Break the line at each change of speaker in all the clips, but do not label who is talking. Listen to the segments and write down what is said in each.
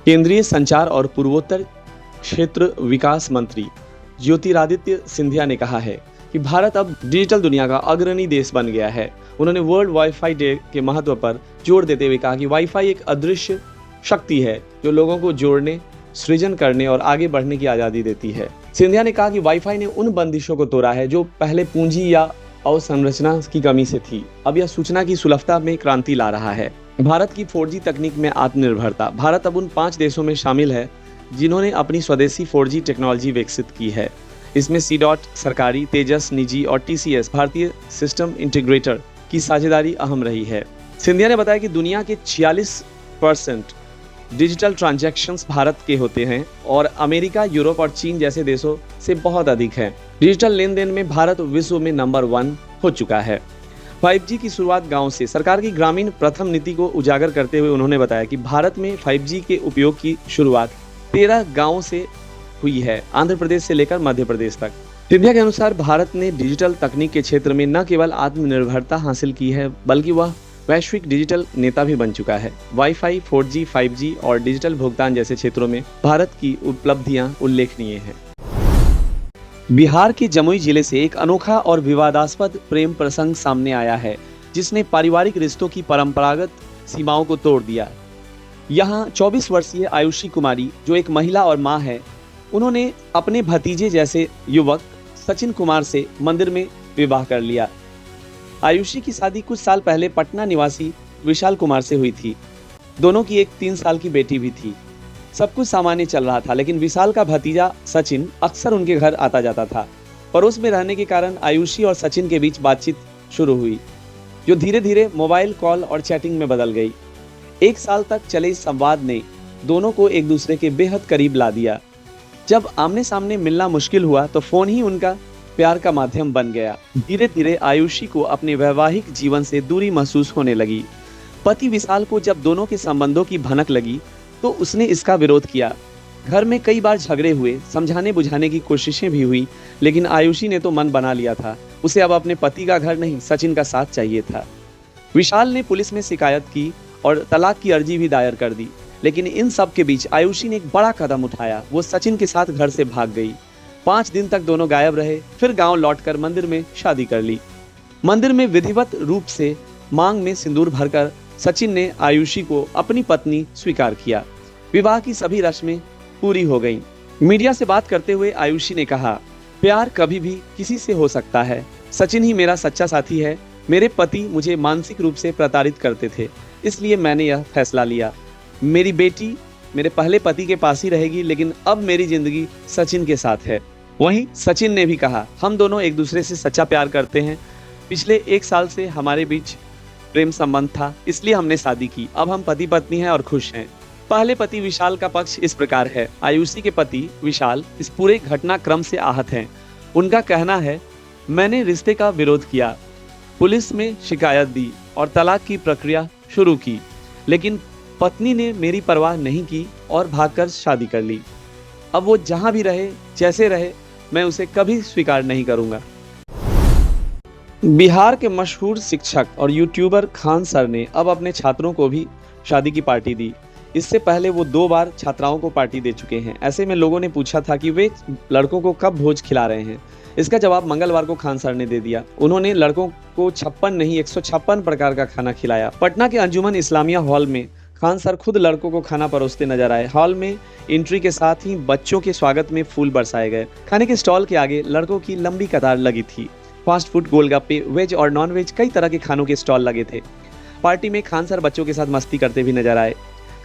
केंद्रीय संचार और पूर्वोत्तर क्षेत्र विकास मंत्री ज्योतिरादित्य सिंधिया ने कहा है कि भारत अब डिजिटल दुनिया का अग्रणी देश बन गया है। उन्होंने वर्ल्ड वाईफाई डे के महत्व पर जोर देते हुए कहा कि वाईफाई एक अदृश्य शक्ति है जो लोगों को जोड़ने, सृजन करने और आगे बढ़ने की आज़ादी देती है। सिंधिया ने कहा कि वाईफाई ने उन बंदिशों को तोड़ा है जो पहले पूंजी या अवसंरचना की कमी से थी। अब यह सूचना की सुलभता में क्रांति ला रहा है। भारत की 4G तकनीक में आत्मनिर्भरता। भारत अब उन 5 देशों में शामिल है जिन्होंने अपनी स्वदेशी 4G टेक्नोलॉजी विकसित की है। इसमें C-DOT सरकारी, तेजस निजी और TCS भारतीय सिस्टम इंटीग्रेटर की साझेदारी अहम रही है। सिंधिया ने बताया कि दुनिया के 46% डिजिटल ट्रांजैक्शंस भारत के होते हैं और अमेरिका, यूरोप और चीन जैसे देशों से बहुत अधिक है। डिजिटल लेन देन में भारत विश्व में नंबर 1 हो चुका है। 5G की शुरुआत गांव से। सरकार की ग्रामीण प्रथम नीति को उजागर करते हुए उन्होंने बताया कि भारत में 5G के उपयोग की शुरुआत 13 गांवों से हुई है, आंध्र प्रदेश से लेकर मध्य प्रदेश तक। सिंधिया के अनुसार भारत ने डिजिटल तकनीक के क्षेत्र में न केवल आत्मनिर्भरता हासिल की है बल्कि वह वैश्विक डिजिटल नेता भी बन चुका है। वाईफाई, 4G, 5G और डिजिटल भुगतान जैसे क्षेत्रों में भारत की उपलब्धियां उल्लेखनीय हैं। बिहार के जमुई जिले से एक अनोखा और विवादास्पद प्रेम प्रसंग सामने आया है जिसने पारिवारिक रिश्तों की परंपरागत सीमाओं को तोड़ दिया। यहाँ 24 वर्षीय आयुषी कुमारी, जो एक महिला और मां है, उन्होंने अपने भतीजे जैसे युवक सचिन कुमार से मंदिर में विवाह कर लिया। आयुषी की शादी कुछ साल पहले पटना निवासी विशाल कुमार से हुई थी। दोनों की एक 3 साल की बेटी भी थी। सब कुछ सामान्य चल रहा था, लेकिन विशाल का भतीजा सचिन अक्सर उनके घर आता जाता था। पड़ोस में रहने के कारण आयुषी और सचिन के बीच बातचीत शुरू हुई, जो धीरे धीरे मोबाइल कॉल और चैटिंग में बदल गई। 1 साल तक चले इस संवाद ने दोनों को एक दूसरे के बेहद करीब ला दिया। जब आमने सामने मिलना मुश्किल हुआ तो फोन ही उनका प्यार का माध्यम बन गया। धीरे धीरे आयुषी को अपने वैवाहिक जीवन से दूरी महसूस होने लगी। पति विशाल को जब दोनों के संबंधों की भनक लगी तो उसने इसका विरोध किया। घर में कई बार झगड़े हुए, समझाने बुझाने की कोशिशें भी हुई, लेकिन आयुषी ने तो मन बना लिया था। उसे अब अपने पति का घर नहीं, सचिन का साथ चाहिए था। विशाल ने पुलिस में शिकायत की और तलाक की अर्जी भी दायर कर दी, लेकिन इन सब के बीच आयुषी ने एक बड़ा कदम उठाया। वो सचिन के साथ घर से भाग गई। 5 दिन तक दोनों गायब रहे, फिर गांव लौटकर मंदिर में शादी कर ली। मंदिर में विधिवत रूप से मांग में सिंदूर भरकर सचिन ने आयुषी को अपनी पत्नी स्वीकार किया। विवाह की सभी रस्में पूरी हो गईं। मीडिया से बात करते हुए आयुषी ने कहा, प्यार कभी भी किसी से हो सकता है। सचिन ही मेरा सच्चा साथी है। मेरे पति मुझे मानसिक रूप से प्रताड़ित करते थे, इसलिए मैंने यह फैसला लिया। मेरी बेटी मेरे पहले पति के पास ही रहेगी, लेकिन अब मेरी जिंदगी सचिन के साथ है। वहीं सचिन ने भी कहा, हम दोनों एक दूसरे से सच्चा प्यार करते हैं। पिछले 1 साल से हमारे बीच प्रेम संबंध था, इसलिए हमने शादी की। अब हम पति पत्नी हैं और खुश हैं। पहले पति विशाल का पक्ष इस प्रकार है। आयुषी के पति विशाल इस पूरे घटनाक्रम से आहत हैं। उनका कहना है, मैंने रिश्ते का विरोध किया, पुलिस में शिकायत दी और तलाक की प्रक्रिया शुरू की, लेकिन पत्नी ने मेरी परवाह नहीं की और भागकर शादी कर ली। अब वो जहां भी रहे, जैसे रहे, मैं उसे कभी स्वीकार नहीं करूंगा। बिहार के मशहूर शिक्षक और यूट्यूबर खान सर ने अब अपने छात्रों को भी शादी की पार्टी दी। इससे पहले वो 2 बार छात्राओं को पार्टी दे चुके हैं। ऐसे में लोगों ने पूछा था कि वे लड़कों को कब भोज खिला रहे हैं। इसका जवाब मंगलवार को खान सर ने दे दिया। उन्होंने लड़कों को 56 नहीं 156 प्रकार का खाना खिलाया। पटना के अंजुमन इस्लामिया हॉल में खान सर खुद लड़कों को खाना परोसते नजर आए। हॉल में एंट्री के साथ ही बच्चों के स्वागत में फूल बरसाए गए। खाने के स्टॉल के आगे लड़कों की लंबी कतार लगी थी। फास्ट फूड, गोलगप्पे, वेज और नॉन वेज कई तरह के खानों के स्टॉल लगे थे। पार्टी में खान सर बच्चों के साथ मस्ती करते भी नजर आए।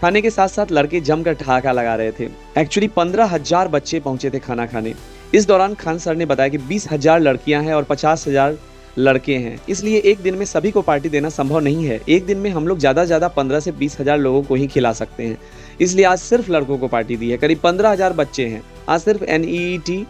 खाने के साथ साथ लड़के जमकर ठहाका लगा रहे थे। एक्चुअली 15,000 बच्चे पहुंचे थे खाना खाने। इस दौरान खान सर ने बताया कि 20,000 लड़कियां हैं और 50,000 लड़के हैं, इसलिए एक दिन में सभी को पार्टी देना संभव नहीं है। एक दिन में हम लोग ज़्यादा से ज़्यादा 15 से 20,000 लोगों को ही खिला सकते हैं, इसलिए आज सिर्फ लड़कों को पार्टी दी है। करीब 15,000 बच्चे हैं। आज सिर्फ NEET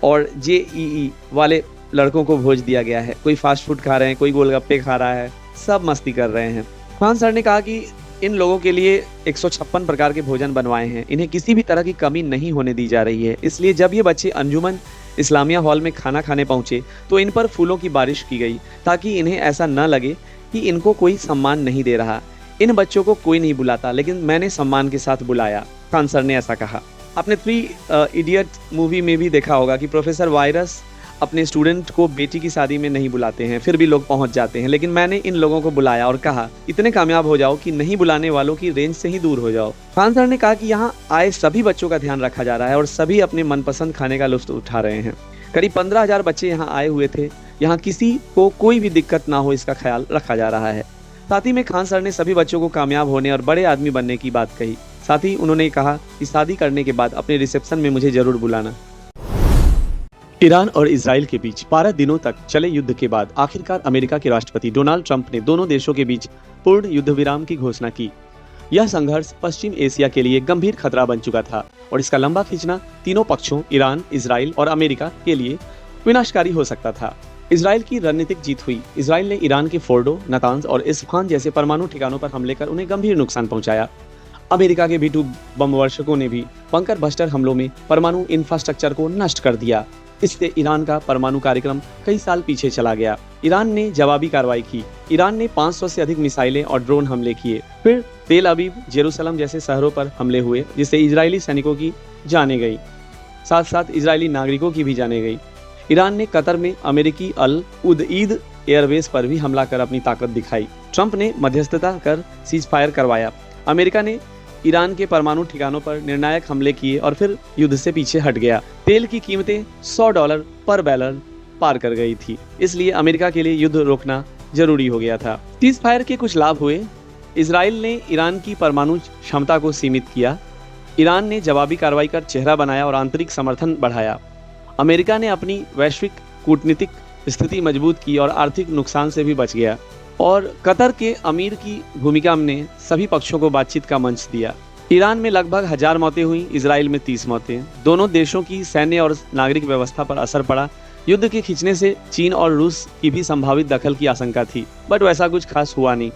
और JEE वाले लड़कों को भोज दिया गया है। कोई फास्ट फूड खा रहे हैं, कोई गोलगप्पे खा रहा है, सब मस्ती कर रहे हैं। खान सर ने कहा कि इन लोगों के लिए 156 प्रकार के भोजन बनवाए हैं। इन्हें किसी भी तरह की कमी नहीं होने दी जा रही है। इसलिए जब ये बच्चे अंजुमन इस्लामिया हॉल में खाना खाने पहुंचे तो इन पर फूलों की बारिश की गई, ताकि इन्हें ऐसा न लगे कि इनको कोई सम्मान नहीं दे रहा। इन बच्चों को कोई नहीं बुलाता, लेकिन मैंने सम्मान के साथ बुलाया। खान सर ने ऐसा कहा। आपने 3 इडियट मूवी में भी देखा होगा कि प्रोफेसर वायरस अपने स्टूडेंट को बेटी की शादी में नहीं बुलाते हैं, फिर भी लोग पहुंच जाते हैं, लेकिन मैंने इन लोगों को बुलाया और कहा इतने कामयाब हो जाओ कि नहीं बुलाने वालों की रेंज से ही दूर हो जाओ। खान सर ने कहा कि यहाँ आए सभी बच्चों का ध्यान रखा जा रहा है और सभी अपने मनपसंद खाने का लुत्फ उठा रहे हैं। करीब 15,000 बच्चे यहाँ आए हुए थे, यहाँ किसी को कोई भी दिक्कत ना हो इसका ख्याल रखा जा रहा है। साथ ही में खान सर ने सभी बच्चों को कामयाब होने और बड़े आदमी बनने की बात कही। साथ ही उन्होंने कहा कि शादी करने के बाद अपने रिसेप्शन में मुझे जरूर बुलाना। ईरान और इजराइल के बीच 12 दिनों तक चले युद्ध के बाद आखिरकार अमेरिका के राष्ट्रपति डोनाल्ड ट्रंप ने दोनों देशों के बीच पूर्ण युद्ध विराम की घोषणा की। यह संघर्ष पश्चिम एशिया के लिए गंभीर खतरा बन चुका था और इसका लंबा खींचना तीनों पक्षों ईरान, इजराइल और अमेरिका के लिए विनाशकारी हो सकता था। इजराइल की रणनीतिक जीत हुई। इजराइल ने ईरान के फोर्डो, नातांज और इस्फहान जैसे परमाणु ठिकानों पर हमले कर उन्हें गंभीर नुकसान पहुंचाया। अमेरिका के B-2 बम वर्षकों ने भी बंकर बस्टर हमलों में परमाणु इंफ्रास्ट्रक्चर को नष्ट कर दिया। इससे ईरान का परमाणु कार्यक्रम कई साल पीछे चला गया। ईरान ने जवाबी कार्रवाई की। ईरान ने 500 से अधिक मिसाइलें और ड्रोन हमले किए। फिर तेल अवीव, जेरूसलम जैसे शहरों पर हमले हुए, जिससे इजरायली सैनिकों की जानें गई, साथ साथ इजरायली नागरिकों की भी जानें गई। ईरान ने कतर में अमेरिकी अल उदईद एयरबेस पर भी हमला कर अपनी ताकत दिखाई। ट्रंप ने मध्यस्थता कर सीज फायर करवाया। अमेरिका ने ईरान के परमाणु ठिकानों पर निर्णायक हमले किए और फिर युद्ध से पीछे हट गया। तेल की कीमतें $100 पर बैरल पार कर गई थी, इसलिए अमेरिका के लिए युद्ध रोकना जरूरी हो गया था। सीज फायर के कुछ लाभ हुए। इजराइल ने ईरान की परमाणु क्षमता को सीमित किया। ईरान ने जवाबी कार्रवाई कर चेहरा बनाया और आंतरिक समर्थन बढ़ाया। अमेरिका ने अपनी वैश्विक कूटनीतिक स्थिति मजबूत की और आर्थिक नुकसान से भी बच गया। और कतर के अमीर की भूमिका ने सभी पक्षों को बातचीत का मंच दिया। ईरान में लगभग 1000 मौतें हुई, इजराइल में 30 मौतें। दोनों देशों की सैन्य और नागरिक व्यवस्था पर असर पड़ा। युद्ध के खींचने से चीन और रूस की भी संभावित दखल की आशंका थी, बट वैसा कुछ खास हुआ नहीं।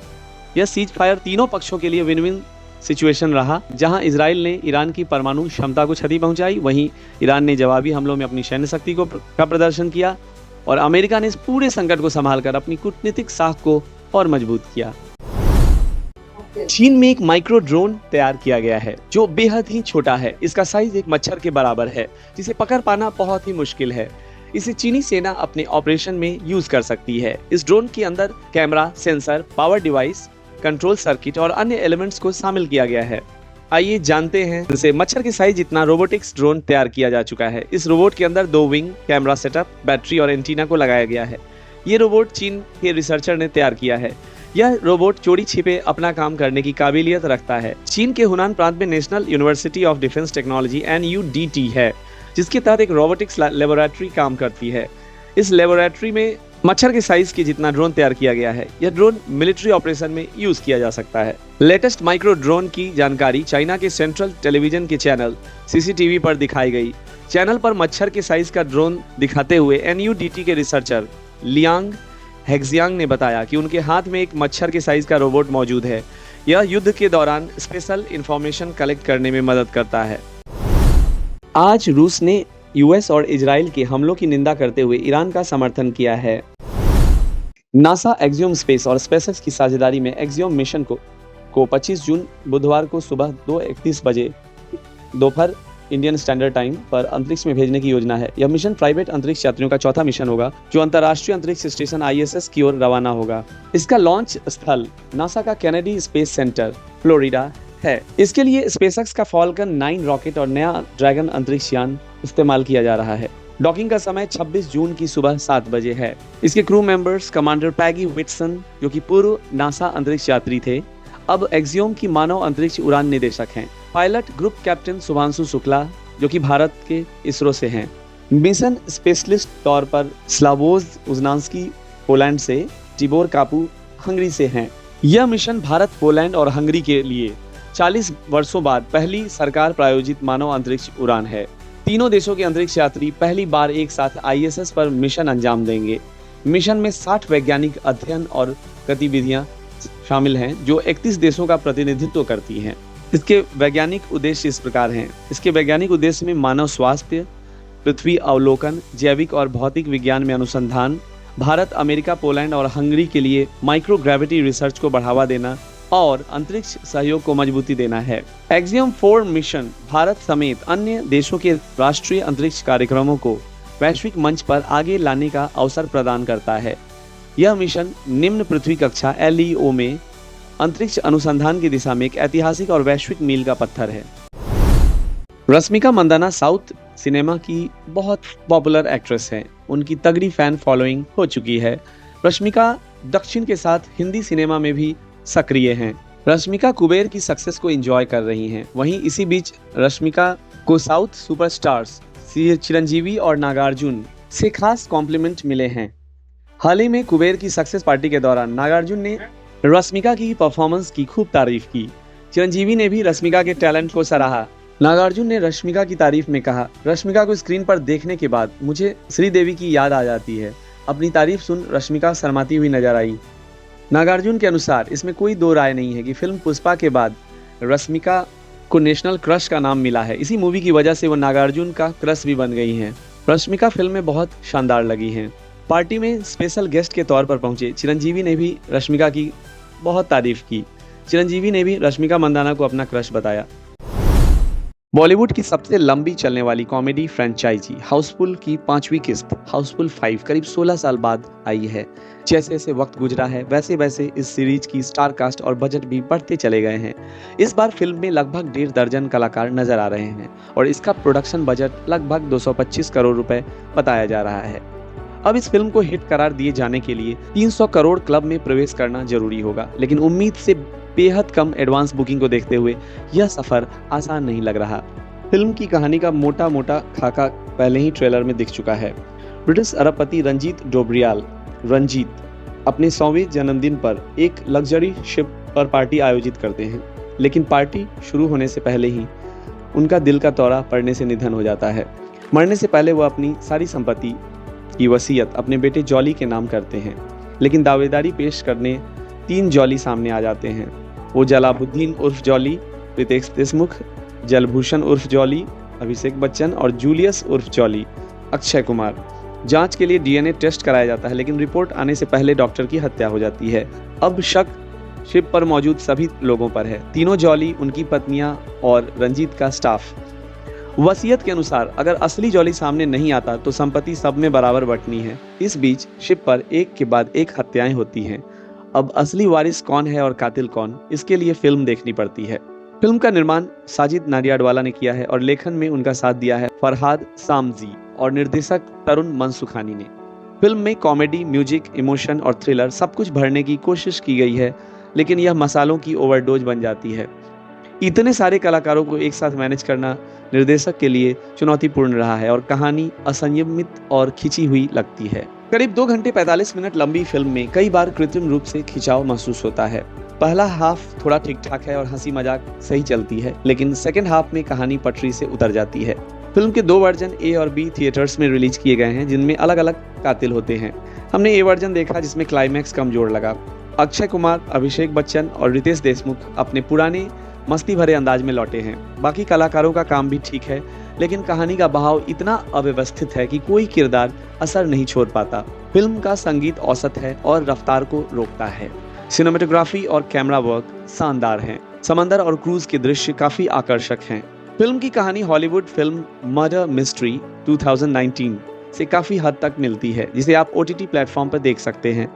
यह सीज फायर तीनों पक्षों के लिए विन विन सिचुएशन रहा। जहां इजराइल ने ईरान की परमाणु क्षमता को क्षति पहुंचाई, वहीं ईरान ने जवाबी हमलों में अपनी सैन्य शक्ति का प्रदर्शन किया और अमेरिका ने इस पूरे संकट को संभालकर अपनी कूटनीतिक साख को और मजबूत किया। चीन में एक माइक्रो ड्रोन तैयार किया गया है जो बेहद ही छोटा है। इसका साइज एक मच्छर के बराबर है, जिसे पकड़ पाना बहुत ही मुश्किल है। इसे चीनी सेना अपने ऑपरेशन में यूज कर सकती है। इस ड्रोन के अंदर camera, sensor, power device, control circuit और अन्य एलिमेंट्स को शामिल किया गया है। आइए जानते हैं। इसे मच्छर के साइज जितना रोबोटिक्स ड्रोन तैयार किया जा चुका है। इस रोबोट के अंदर 2 विंग, कैमरा सेटअप, बैटरी और एंटीना को लगाया गया है। ये रोबोट चीन के रिसर्चर ने तैयार किया है। यह रोबोट चोरी छिपे अपना काम करने की काबिलियत रखता है। चीन के हुनान प्रांत में national university of defence technology NUDT है, जिसके तहत एक रोबोटिक्स लेबोरेटरी काम करती है। इस लेबोरेटरी में मच्छर के साइज के जितना ड्रोन तैयार किया गया है। यह ड्रोन मिलिट्री ऑपरेशन में यूज किया जा सकता है। लेटेस्ट माइक्रो ड्रोन की जानकारी चाइना के सेंट्रल टेलीविजन के चैनल CCTV पर दिखाई गई। चैनल पर मच्छर के साइज का ड्रोन दिखाते हुए NUDT के रिसर्चर लियांग हेक्जियांग ने बताया कि उनके हाथ में एक मच्छर के साइज का रोबोट मौजूद है। यह युद्ध के दौरान स्पेशल इंफॉर्मेशन कलेक्ट करने में मदद करता है। आज रूस ने US और इजराइल के हमलों की निंदा करते हुए ईरान का समर्थन किया है। नासा एक्सियोम स्पेस और स्पेसएक्स की साझेदारी में एक्सियोम मिशन को 25 जून बुधवार को सुबह 2:31 बजे दोपहर इंडियन स्टैंडर्ड टाइम पर अंतरिक्ष में भेजने की योजना है। यह मिशन प्राइवेट अंतरिक्ष यात्रियों का चौथा मिशन होगा जो अंतर्राष्ट्रीय अंतरिक्ष स्टेशन ISS की ओर रवाना होगा। इसका लॉन्च स्थल नासा का कैनेडी स्पेस सेंटर, फ्लोरिडा है। इसके लिए स्पेसएक्स का फॉल्कन 9 रॉकेट और नया ड्रैगन अंतरिक्ष यान इस्तेमाल किया जा रहा है। डॉकिंग का समय 26 जून की सुबह 7 बजे है। इसके crew members commander Peggy Whitson, जो कि पूर्व नासा अंतरिक्ष यात्री थे, अब एक्सियोम की मानव अंतरिक्ष उड़ान निदेशक हैं। Pilot group captain Shubhanshu Shukla, जो कि भारत के इसरो से हैं। मिशन स्पेशलिस्ट तौर पर स्लावोज उजनास्की पोलैंड से, टिबोर कापू हंगरी से हैं। यह मिशन भारत, पोलैंड और हंगरी के लिए 40 वर्षों बाद पहली सरकार प्रायोजित मानव अंतरिक्ष उड़ान है। तीनों देशों के अंतरिक्ष यात्री पहली बार एक साथ ISS पर मिशन अंजाम देंगे। मिशन में 60 वैज्ञानिक अध्ययन और गतिविधियां शामिल हैं जो 31 देशों का प्रतिनिधित्व करती हैं। इसके वैज्ञानिक उद्देश्य इस प्रकार हैं। इसके वैज्ञानिक उद्देश्य में मानव स्वास्थ्य, पृथ्वी अवलोकन, जैविक और भौतिक विज्ञान में अनुसंधान, भारत, अमेरिका, पोलैंड और हंगरी के लिए माइक्रोग्रेविटी रिसर्च को बढ़ावा देना और अंतरिक्ष सहयोग को मजबूती देना है। एक्सियम 4 मिशन भारत समेत अन्य देशों के राष्ट्रीय अंतरिक्ष कार्यक्रमों को वैश्विक मंच पर आगे लाने का अवसर प्रदान करता है। यह मिशन निम्न पृथ्वी कक्षा LEO में अंतरिक्ष अनुसंधान की दिशा में एक ऐतिहासिक और वैश्विक मील का पत्थर है। रश्मिका मंदाना साउथ सिनेमा की बहुत पॉपुलर एक्ट्रेस हैं। उनकी तगड़ी फैन फॉलोइंग हो चुकी है। रश्मिका दक्षिण के साथ हिंदी सिनेमा में भी सक्रिय हैं। रश्मिका कुबेर की सक्सेस को एंजॉय कर रही हैं। वहीं इसी बीच रश्मिका को साउथ सुपरस्टार्स चिरंजीवी और नागार्जुन से खास कॉम्प्लीमेंट मिले हैं। हाल ही में कुबेर की सक्सेस पार्टी के दौरान नागार्जुन ने रश्मिका की परफॉर्मेंस की खूब तारीफ की। चिरंजीवी ने भी रश्मिका के टैलेंट को सराहा। नागार्जुन ने रश्मिका की तारीफ में कहा, रश्मिका को स्क्रीन पर देखने के बाद मुझे श्रीदेवी की याद आ जाती है। अपनी तारीफ सुन रश्मिका शर्माती हुई नजर आई। नागार्जुन के अनुसार इसमें कोई दो राय नहीं है कि फिल्म पुष्पा के बाद रश्मिका को नेशनल क्रश का नाम मिला है। इसी मूवी की वजह से वो नागार्जुन का क्रश भी बन गई हैं। रश्मिका फिल्म में बहुत शानदार लगी हैं। पार्टी में स्पेशल गेस्ट के तौर पर पहुंचे चिरंजीवी ने भी रश्मिका की बहुत तारीफ की। चिरंजीवी ने भी रश्मिका मंदाना को अपना क्रश बताया। बॉलीवुड की सबसे लंबी चलने वाली कॉमेडी फ्रेंचाइजी हाउसफुल की 5वीं किस्त हाउसफुल 5 करीब 16 साल बाद आई है। जैसे जैसे वक्त गुजरा है वैसे वैसे इस सीरीज की स्टार कास्ट और बजट भी बढ़ते चले गए हैं। इस बार फिल्म में लगभग 1.5 दर्जन कलाकार नजर आ रहे हैं और इसका प्रोडक्शन बजट लगभग 225 करोड़ रुपए बताया जा रहा है। अब इस फिल्म को हिट करार दिए जाने के लिए 300 करोड़ क्लब में प्रवेश करना जरूरी होगा, लेकिन उम्मीद से बेहद कम एडवांस बुकिंग को देखते हुए यह सफर आसान नहीं लग रहा। फिल्म की कहानी का मोटा मोटा खाका पहले ही ट्रेलर में दिख चुका है। ब्रिटिश अरबपति रंजीत डोबरियाल रंजीत अपने 100वें जन्मदिन पर एक लग्जरी शिप पर पार्टी आयोजित करते हैं, लेकिन पार्टी शुरू होने से पहले ही उनका दिल का दौरा पड़ने से निधन हो जाता है। मरने से पहले वो अपनी सारी संपत्ति की वसीयत अपने बेटे जॉली के नाम करते हैं, लेकिन दावेदारी पेश करने 3 जॉली सामने आ जाते हैं। वो जलालुद्दीन उर्फ जॉली, रितेश देशमुख, जलभूषण उर्फ जॉली, अभिषेक बच्चन और जूलियस उर्फ जॉली, अक्षय कुमार। जांच के लिए DNA टेस्ट कराया जाता है, लेकिन रिपोर्ट आने से पहले डॉक्टर की हत्या हो जाती है। अब शक शिप पर मौजूद सभी लोगों पर है, तीनों जॉली, उनकी पत्नियां और रंजीत का स्टाफ। वसीयत के अनुसार अगर असली जॉली सामने नहीं आता तो संपत्ति सब में बराबर बंटनी है। इस बीच शिप पर एक के बाद एक हत्याएं होती हैं। अब असली वारिस कौन है और कातिल कौन, इसके लिए फिल्म देखनी पड़ती है। फिल्म का निर्माण साजिद नाडियाडवाला ने किया है और लेखन में उनका साथ दिया है फरहाद सामजी और निर्देशक तरुण मनसुखानी ने। फिल्म में कॉमेडी, म्यूजिक, इमोशन और थ्रिलर सब कुछ भरने की कोशिश की गई है, लेकिन यह मसालों की ओवरडोज बन जाती है। इतने सारे कलाकारों को एक साथ मैनेज करना निर्देशक के लिए चुनौतीपूर्ण रहा है और कहानी असंयमित और खिंची हुई लगती है। करीब 2 घंटे 45 मिनट लंबी फिल्म में कई बार कृत्रिम रूप से खिंचाव महसूस होता है। पहला हाफ थोड़ा ठीक ठाक है और हंसी मजाक सही चलती है, लेकिन सेकंड हाफ में कहानी पटरी से उतर जाती है। फिल्म के 2 वर्जन A और B थिएटर्स में रिलीज किए गए हैं, जिनमें अलग अलग कातिल होते हैं। हमने A वर्जन देखा जिसमें क्लाइमैक्स कमजोर लगा। अक्षय कुमार, अभिषेक बच्चन और रितेश देशमुख अपने पुराने मस्ती भरे अंदाज में लौटे हैं। बाकी कलाकारों का काम भी ठीक है, लेकिन कहानी का बहाव इतना अव्यवस्थित है कि कोई किरदार असर नहीं छोड़ पाता। फिल्म का संगीत औसत है और रफ्तार को रोकता है। सिनेमेटोग्राफी और कैमरा वर्क शानदार हैं। समंदर और क्रूज के दृश्य काफी आकर्षक हैं। फिल्म की कहानी हॉलीवुड फिल्म मर्डर मिस्ट्री 2019 से काफी हद तक मिलती है, जिसे आप OTT प्लेटफॉर्म पर देख सकते हैं।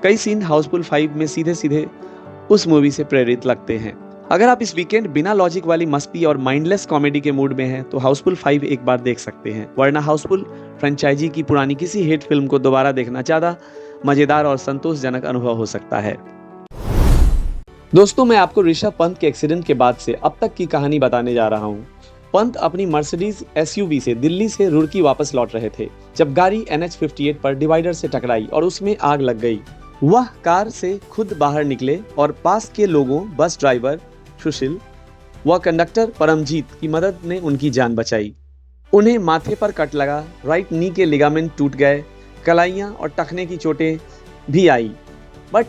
कई सीन हाउसफुल 5 में सीधे सीधे उस मूवी से प्रेरित लगते हैं। अगर आप इस वीकेंड बिना लॉजिक वाली मस्ती और माइंडलेस कॉमेडी के मूड में हैं, तो हाउसफुल 5 एक बार देख सकते हैं, वरना हाउसफुल फ्रेंचाइजी की पुरानी किसी हिट फिल्म को दोबारा देखना ज्यादा मजेदार और संतोषजनक अनुभव हो सकता है। दोस्तों, मैं आपको ऋषभ पंत के एक्सीडेंट के बाद से अब तक की कहानी बताने जा रहा हूँ। पंत अपनी मर्सिडीज SUV से दिल्ली से रुड़की वापस लौट रहे थे जब गाड़ी NH58 पर डिवाइडर से टकराई और उसमें आग लग गई। वह कार से खुद बाहर निकले और पास के लोगों, बस ड्राइवर सुशील व कंडक्टर परमजीत की मदद ने उनकी जान बचाई। उन्हें माथे पर कट लगा, राइट नी के लिगामेंट टूट गए, कलाइयां और टखने की चोटें भी आई, बट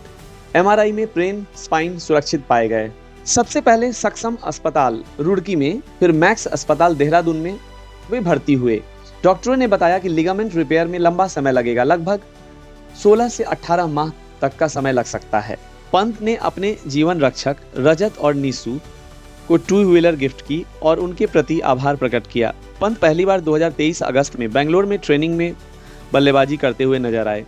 MRI में ब्रेन स्पाइन सुरक्षित पाए गए। सबसे पहले सक्षम अस्पताल रुड़की में, फिर मैक्स अस्पताल देहरादून में वे भर्ती हुए। डॉक्टरों ने बताया कि लिगामेंट रिपेयर में लंबा समय लगेगा, लगभग 16 से 18 माह तक का समय लग सकता है। पंत ने अपने जीवन रक्षक रजत और नीसू को 2 व्हीलर गिफ्ट की और उनके प्रति आभार प्रकट किया। पंत पहली बार 2023 अगस्त में बेंगलोर में ट्रेनिंग में बल्लेबाजी करते हुए नजर आए।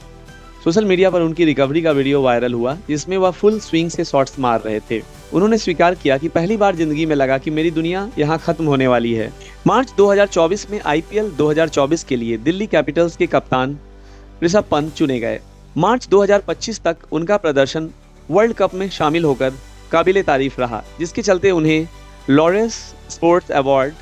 सोशल मीडिया पर उनकी रिकवरी का वीडियो वायरल हुआ, जिसमें वह फुल स्विंग से शॉट्स मार रहे थे। उन्होंने स्वीकार किया कि पहली बार जिंदगी में लगा कि मेरी दुनिया यहाँ खत्म होने वाली है। मार्च 2024 में आईपीएल 2024 के लिए दिल्ली कैपिटल्स के कप्तान ऋषभ पंत चुने गए। मार्च 2025 तक उनका प्रदर्शन वर्ल्ड कप में शामिल होकर काबिले तारीफ रहा, जिसके चलते उन्हें लॉरेंस स्पोर्ट्स अवार्ड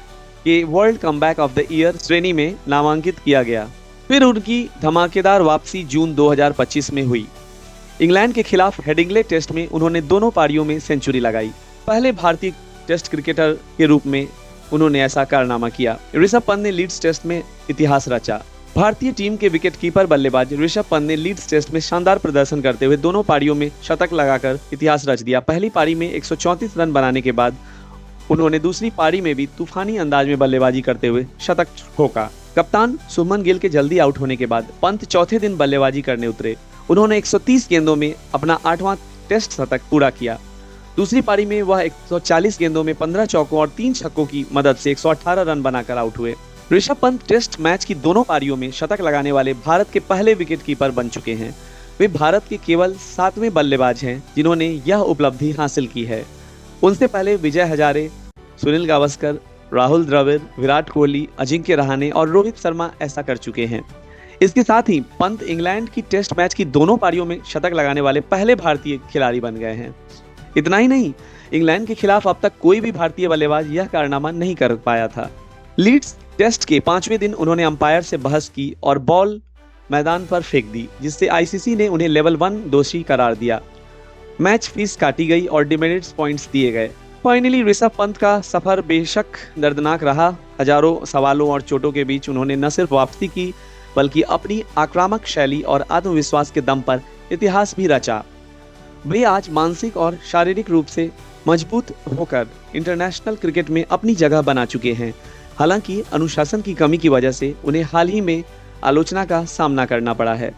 के world comeback of the year श्रेणी में नामांकित किया गया। फिर उनकी धमाकेदार वापसी जून 2025 में हुई। इंग्लैंड के खिलाफ हेडिंग्ले टेस्ट में उन्होंने दोनों पारियों में सेंचुरी लगाई। पहले भारतीय टेस्ट क्रिकेटर के रूप में उन्होंने ऐसा कारनामा किया। ऋषभ पंत ने लीड्स टेस्ट में इतिहास रचा। भारतीय टीम के विकेटकीपर बल्लेबाज ऋषभ पंत ने लीड्स टेस्ट में शानदार प्रदर्शन करते हुए दोनों पारियों में शतक लगाकर इतिहास रच दिया। पहली पारी में 134 रन बनाने के बाद उन्होंने दूसरी पारी में भी तूफानी अंदाज में बल्लेबाजी करते हुए शतक ठोका। कप्तान शुभमन गिल के जल्दी आउट होने के बाद पंत चौथे दिन बल्लेबाजी करने उतरे। उन्होंने 130 गेंदों में अपना 8वां टेस्ट शतक पूरा किया। दूसरी पारी में वह 140 गेंदों में 15 चौकों और 3 छक्कों की मदद से 118 रन बनाकर आउट हुए। ऋषभ पंत टेस्ट मैच की दोनों पारियों में शतक लगाने वाले भारत के पहले विकेटकीपर बन चुके हैं। वे भारत के केवल 7वें बल्लेबाज हैं जिन्होंने यह उपलब्धि हासिल की है। उनसे पहले विजय हजारे, सुनील गावस्कर, राहुल द्रविड़, विराट कोहली, अजिंक्य रहाणे और रोहित शर्मा ऐसा कर चुके हैं। इसके साथ ही पंत इंग्लैंड की टेस्ट मैच की दोनों पारियों में शतक लगाने वाले पहले भारतीय खिलाड़ी बन गए हैं। इतना ही नहीं, इंग्लैंड के खिलाफ अब तक कोई भी भारतीय बल्लेबाज यह कारनामा नहीं कर पाया था। लीड्स टेस्ट के 5वें दिन उन्होंने अंपायर से बहस की और बॉल मैदान पर फेंक दी, जिससे आईसीसी ने उन्हें लेवल 1 दोषी करार दिया। मैच फीस काटी गई और डिमेरिट्स पॉइंट्स दिए गए। फाइनली ऋषभ पंत का सफर बेशक दर्दनाक रहा। हजारों सवालों और चोटों के बीच उन्होंने न सिर्फ वापसी की बल्कि अपनी आक्रामक शैली और आत्मविश्वास के दम पर इतिहास भी रचा। वे आज मानसिक और शारीरिक रूप से मजबूत होकर इंटरनेशनल क्रिकेट में अपनी जगह बना चुके हैं। हालांकि अनुशासन की कमी की वजह से उन्हें हाल ही में आलोचना का सामना करना पड़ा है।